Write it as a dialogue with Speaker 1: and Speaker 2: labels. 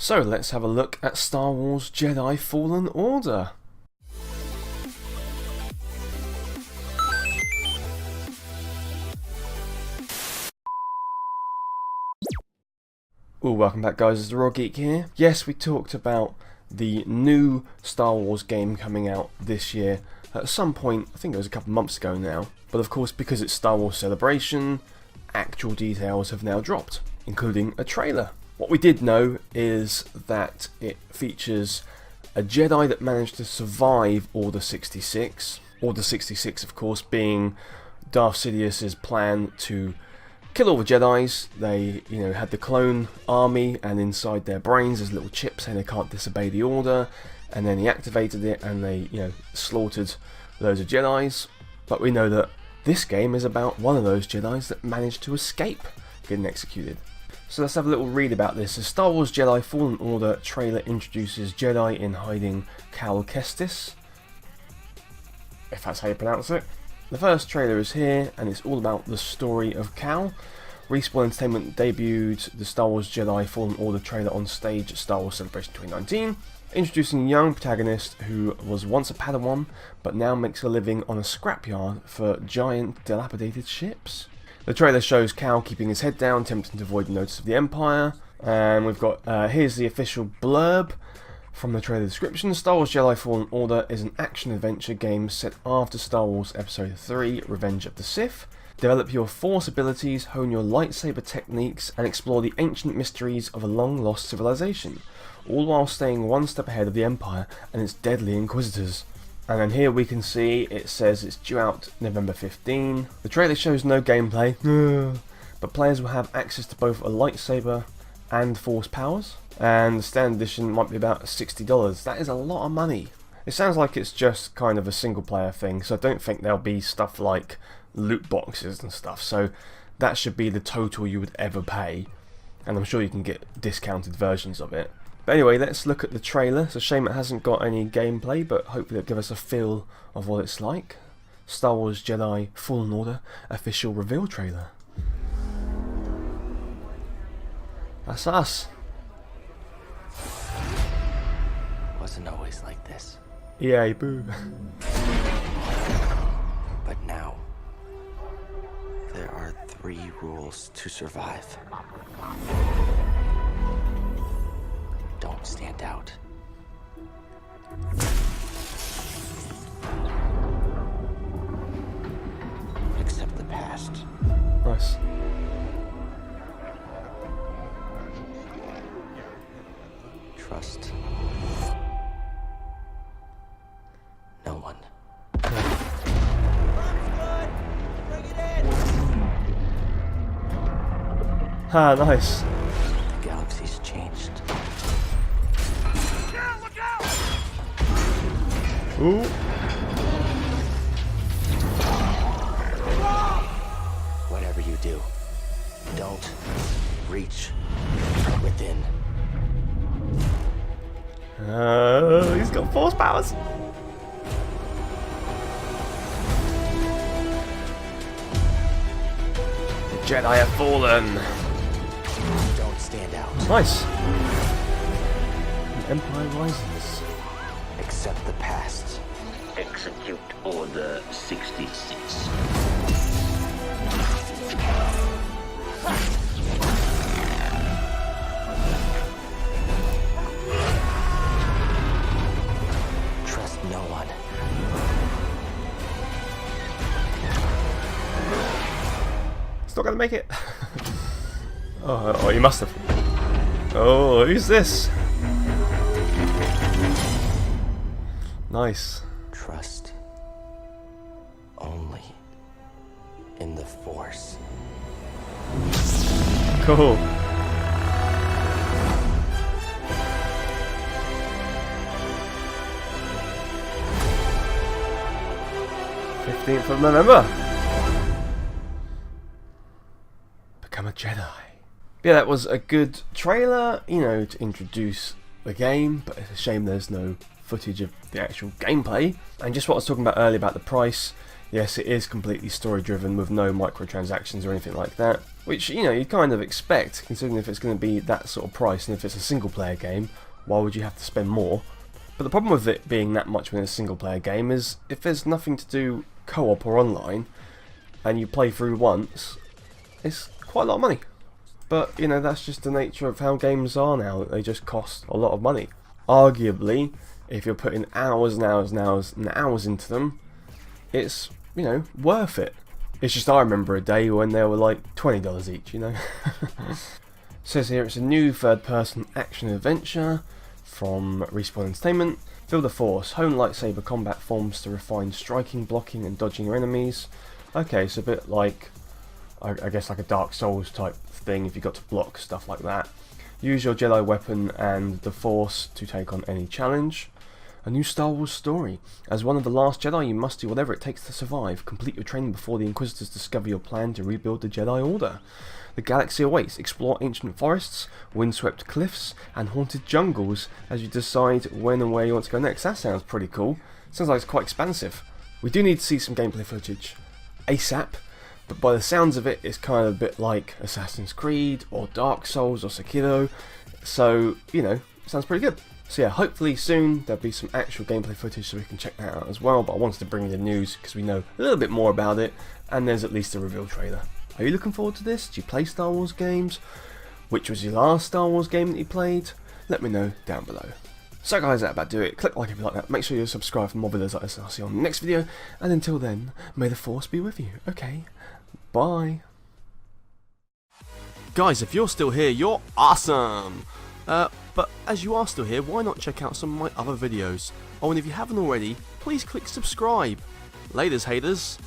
Speaker 1: So let's have a look at Star Wars Jedi Fallen Order. Welcome back guys, it's the Raw Geek here. Yes, we talked about the new Star Wars game coming out this year at some point, I think it was a couple months ago now. But of course, because it's Star Wars Celebration, actual details have now dropped, including a trailer. What we did know is that it features a Jedi that managed to survive Order 66. Order 66, of course, being Darth Sidious's plan to kill all the Jedis. They, had the clone army, and inside their brains there's little chips saying they can't disobey the Order. And then he activated it, and they, slaughtered loads of Jedis. But we know that this game is about one of those Jedis that managed to escape getting executed. So let's have a little read about this. The Star Wars Jedi Fallen Order trailer introduces Jedi in hiding Cal Kestis, if that's how you pronounce it. The first trailer is here, and it's all about the story of Cal. Respawn Entertainment debuted the Star Wars Jedi Fallen Order trailer on stage at Star Wars Celebration 2019, introducing a young protagonist who was once a Padawan, but now makes a living on a scrapyard for giant, dilapidated ships. The trailer shows Cal keeping his head down, attempting to avoid the notice of the Empire. And we've got, here's the official blurb from the trailer description. Star Wars Jedi Fallen Order is an action-adventure game set after Star Wars Episode 3, Revenge of the Sith. Develop your Force abilities, hone your lightsaber techniques, and explore the ancient mysteries of a long-lost civilization, all while staying one step ahead of the Empire and its deadly Inquisitors. And then here we can see it says it's due out November 15. The trailer shows no gameplay, but players will have access to both a lightsaber and Force powers. And the standard edition might be about $60. That is a lot of money. It sounds like it's just kind of a single player thing, so I don't think there'll be stuff like loot boxes and stuff. So that should be the total you would ever pay. And I'm sure you can get discounted versions of it. But anyway, let's look at the trailer. It's a shame it hasn't got any gameplay, but hopefully it'll give us a feel of what it's like. Star Wars Jedi Fallen Order official reveal trailer. That's us.
Speaker 2: Wasn't always like this.
Speaker 1: EA, boo.
Speaker 2: But now, there are 3 rules to survive. Don't stand out. Accept the past.
Speaker 1: Nice.
Speaker 2: Trust no one.
Speaker 1: Ah, nice.
Speaker 2: The galaxy's changed.
Speaker 1: Ooh.
Speaker 2: Whatever you do, don't reach within.
Speaker 1: He's got Force powers. The Jedi have fallen.
Speaker 2: Don't stand out.
Speaker 1: Nice. The Empire rises.
Speaker 2: Accept the past.
Speaker 3: Execute Order 66.
Speaker 2: Trust no one.
Speaker 1: It's not gonna make it. Oh, you must have. Oh, who's this? Nice.
Speaker 2: Trust only in the Force.
Speaker 1: Cool. th of November. Become a Jedi. Yeah, that was a good trailer, to introduce the game, but it's a shame there's no footage of the actual gameplay. And just what I was talking about earlier about the price, Yes, it is completely story driven with no microtransactions or anything like that, which, you know, you kind of expect, considering if it's going to be that sort of price, and if it's a single player game, why would you have to spend more? But the problem with it being that much when it's a single player game is if there's nothing to do co-op or online, and you play through once, it's quite a lot of money. But, you know, that's just the nature of how games are now, they just cost a lot of money. Arguably, if you're putting hours and hours and hours and hours into them, it's, you know, worth it. It's just I remember a day when they were like $20 each, you know. Says here it's a new third-person action adventure from Respawn Entertainment. Feel the Force, hone lightsaber combat forms to refine striking, blocking and dodging your enemies. Okay, so a bit like, I guess like a Dark Souls type thing if you got to block, stuff like that. Use your Jedi weapon and the Force to take on any challenge. A new Star Wars story. As one of the last Jedi, you must do whatever it takes to survive. Complete your training before the Inquisitors discover your plan to rebuild the Jedi Order. The galaxy awaits. Explore ancient forests, windswept cliffs, and haunted jungles as you decide when and where you want to go next. That sounds pretty cool. Sounds like it's quite expansive. We do need to see some gameplay footage ASAP, but by the sounds of it, it's kind of a bit like Assassin's Creed, or Dark Souls, or Sekiro. So, you know, sounds pretty good. So yeah, hopefully soon there'll be some actual gameplay footage so we can check that out as well, but I wanted to bring you the news because we know a little bit more about it, and there's at least a reveal trailer. Are you looking forward to this? Do you play Star Wars games? Which was your last Star Wars game that you played? Let me know down below. So guys, that about do it. Click like if you like that. Make sure you subscribe for more videos like this, and I'll see you on the next video. And until then, may the Force be with you. Okay, bye. Guys, if you're still here, you're awesome! But as you are still here, why not check out some of my other videos? Oh, and if you haven't already, please click subscribe. Laters, haters.